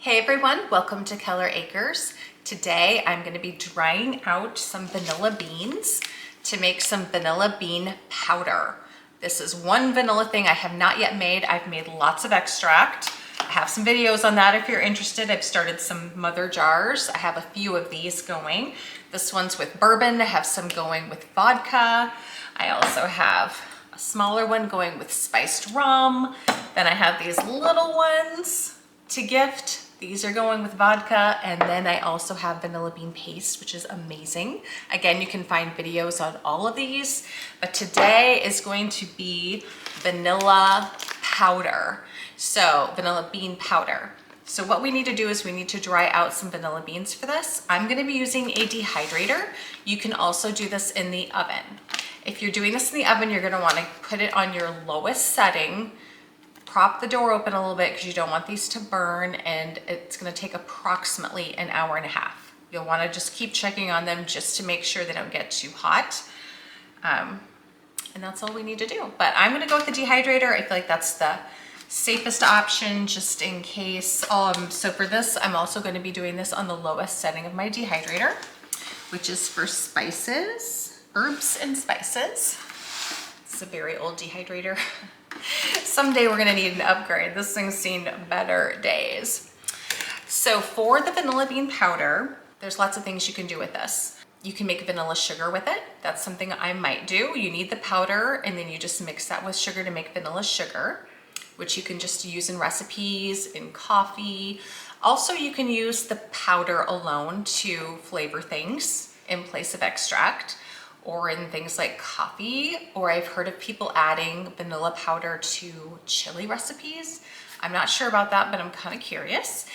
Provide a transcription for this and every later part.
Hey everyone, welcome to Keller Acres. Today I'm going to be drying out some vanilla beans to make some vanilla bean powder. This is one vanilla thing I have not yet made. I've made lots of extract. I have some videos on that if you're interested. I've started some mother jars. I have a few of these going. This one's with bourbon. I have some going with vodka. I also have a smaller one going with spiced rum. Then I have these little ones to gift. These are going with vodka, and then I also have vanilla bean paste, which is amazing. Again, you can find videos on all of these, but today is going to be vanilla powder. So vanilla bean powder. So what we need to do is we need to dry out some vanilla beans for this. I'm gonna be using a dehydrator. You can also do this in the oven. If you're doing this in the oven, you're gonna wanna put it on your lowest setting. Prop the door open a little bit because you don't want these to burn, and it's going to take approximately an hour and a half. You'll want to just keep checking on them just to make sure they don't get too hot. And that's all we need to do. But I'm going to go with the dehydrator. I feel like that's the safest option just in case. So for this, I'm also going to be doing this on the lowest setting of my dehydrator, which is for spices, herbs and spices. It's a very old dehydrator. Someday we're gonna need an upgrade. This thing's seen better days. So for the vanilla bean powder, there's lots of things you can do with this. You can make vanilla sugar with it. That's something I might do. You need the powder and then you just mix that with sugar to make vanilla sugar, which you can just use in recipes, in coffee. Also, you can use the powder alone to flavor things in place of extract, or in things like coffee, or I've heard of people adding vanilla powder to chili recipes. I'm not sure about that, but I'm kind of curious.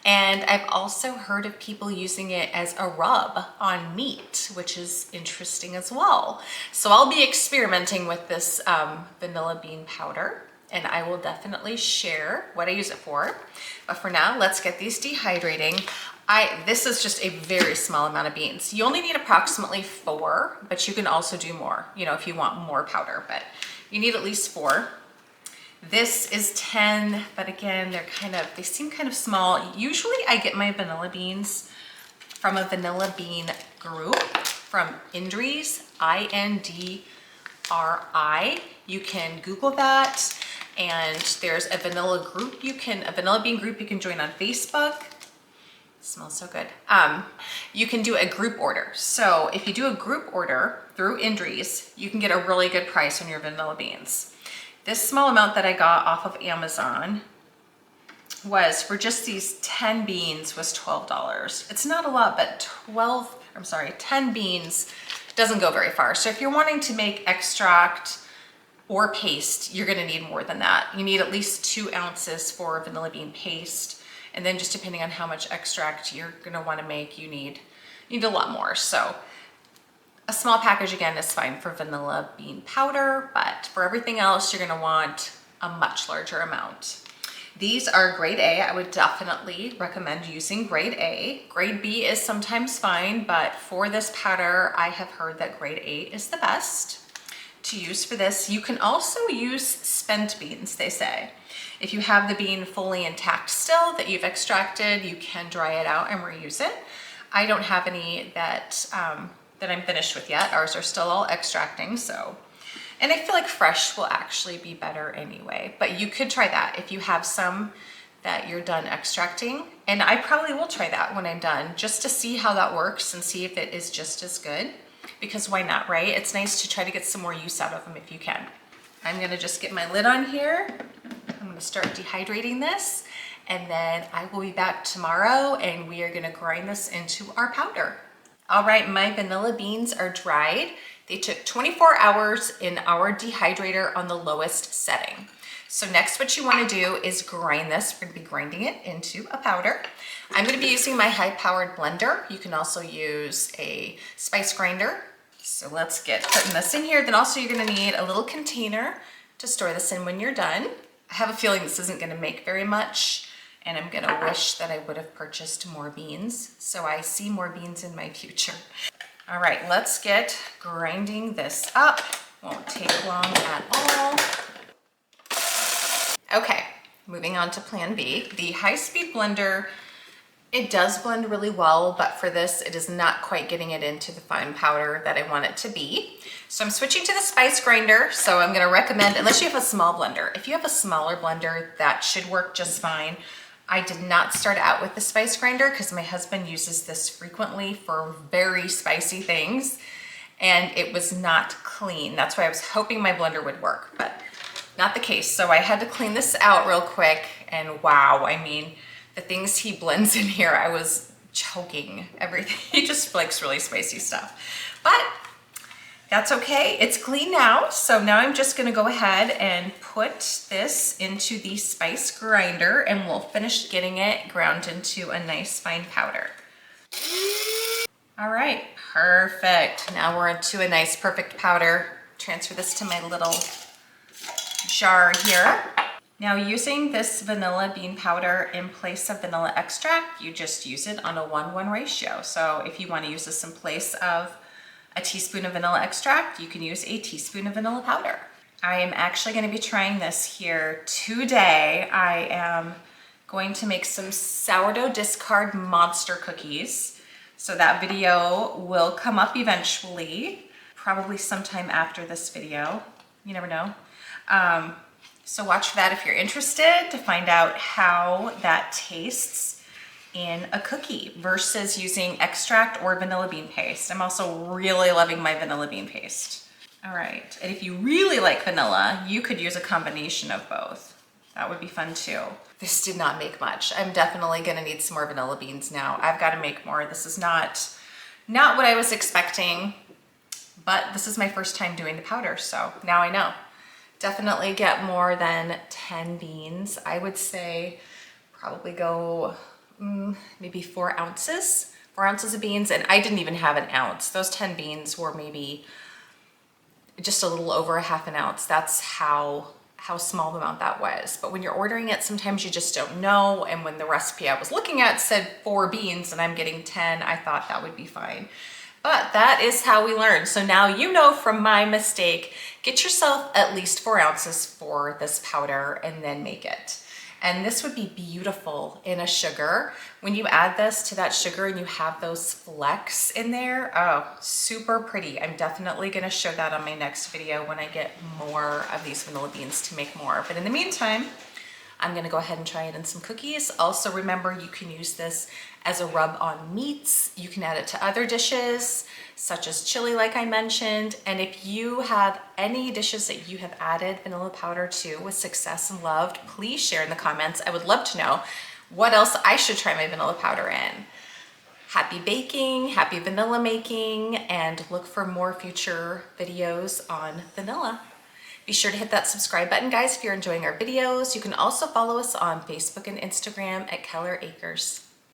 And I've also heard of people using it as a rub on meat, which is interesting as well. So I'll be experimenting with this vanilla bean powder, and I will definitely share what I use it for. But for now, let's get these dehydrating. This is just a very small amount of beans. You only need approximately 4, but you can also do more, if you want more powder, but you need at least 4. This is 10, but again, they seem kind of small. Usually I get my vanilla beans from a vanilla bean group from Indri's, INDRI. You can Google that, and there's a vanilla bean group you can join on Facebook. It smells so good. You can do a group order. So if you do a group order through Indri's, you can get a really good price on your vanilla beans. This small amount that I got off of Amazon was for just these 10 beans was $12. It's not a lot, but 10 beans doesn't go very far. So if you're wanting to make extract or paste, you're gonna need more than that. You need at least 2 ounces for vanilla bean paste. And then just depending on how much extract you're gonna wanna make, you need a lot more. So a small package again is fine for vanilla bean powder, but for everything else, you're gonna want a much larger amount. These are grade A. I would definitely recommend using grade A. Grade B is sometimes fine, but for this powder, I have heard that grade A is the best to use for this. You can also use spent beans, they say. If you have the bean fully intact still that you've extracted, you can dry it out and reuse it. I don't have any that I'm finished with yet. Ours are still all extracting, so. And I feel like fresh will actually be better anyway, but you could try that if you have some that you're done extracting. And I probably will try that when I'm done, just to see how that works and see if it is just as good, because why not, right? It's nice to try to get some more use out of them if you can. I'm gonna just get my lid on here. I'm gonna start dehydrating this, and then I will be back tomorrow and we are gonna grind this into our powder. All right, my vanilla beans are dried. They took 24 hours in our dehydrator on the lowest setting. So next what you wanna do is grind this. We're gonna be grinding it into a powder. I'm gonna be using my high-powered blender. You can also use a spice grinder. So let's get putting this in here. Then also you're gonna need a little container to store this in when you're done. I have a feeling this isn't gonna make very much, and I'm gonna wish that I would have purchased more beans. So I see more beans in my future. All right, let's get grinding this up. Won't take long at all. Okay, moving on to plan B. The high-speed blender, it does blend really well, but for this, it is not quite getting it into the fine powder that I want it to be. So I'm switching to the spice grinder. So I'm gonna recommend, unless you have a small blender, if you have a smaller blender, that should work just fine. I did not start out with the spice grinder because my husband uses this frequently for very spicy things, and it was not clean. That's why I was hoping my blender would work, but not the case. So I had to clean this out real quick, and wow, I mean, the things he blends in here, I was choking everything. He just likes really spicy stuff, but that's okay. It's clean now. So now I'm just gonna go ahead and put this into the spice grinder, and we'll finish getting it ground into a nice fine powder. All right, perfect. Now we're into a nice perfect powder. Transfer this to my little jar here. Now, using this vanilla bean powder in place of vanilla extract, you just use it on a 1:1 ratio. So if you want to use this in place of a teaspoon of vanilla extract, you can use a teaspoon of vanilla powder. I am actually going to be trying this here today. I am going to make some sourdough discard monster cookies. So that video will come up eventually, probably sometime after this video. You never know. So watch for that if you're interested to find out how that tastes in a cookie versus using extract or vanilla bean paste. I'm also really loving my vanilla bean paste. All right, and if you really like vanilla, you could use a combination of both. That would be fun too. This did not make much. I'm definitely gonna need some more vanilla beans now. I've gotta make more. This is not what I was expecting, but this is my first time doing the powder, so now I know. Definitely get more than 10 beans. I would say probably go maybe 4 ounces. 4 ounces of beans, and I didn't even have an ounce. Those 10 beans were maybe just a little over a half an ounce. That's how small the amount that was. But when you're ordering it, sometimes you just don't know. And when the recipe I was looking at said 4 beans and I'm getting 10, I thought that would be fine. But that is how we learn. So now you know from my mistake, get yourself at least 4 ounces for this powder and then make it. And this would be beautiful in a sugar. When you add this to that sugar and you have those flecks in there, oh, super pretty. I'm definitely gonna show that on my next video when I get more of these vanilla beans to make more. But in the meantime, I'm gonna go ahead and try it in some cookies. Also remember, you can use this as a rub on meats. You can add it to other dishes, such as chili, like I mentioned. And if you have any dishes that you have added vanilla powder to with success and loved, please share in the comments. I would love to know what else I should try my vanilla powder in. Happy baking, happy vanilla making, and look for more future videos on vanilla. Be sure to hit that subscribe button, guys, if you're enjoying our videos. You can also follow us on Facebook and Instagram at Keller Acres.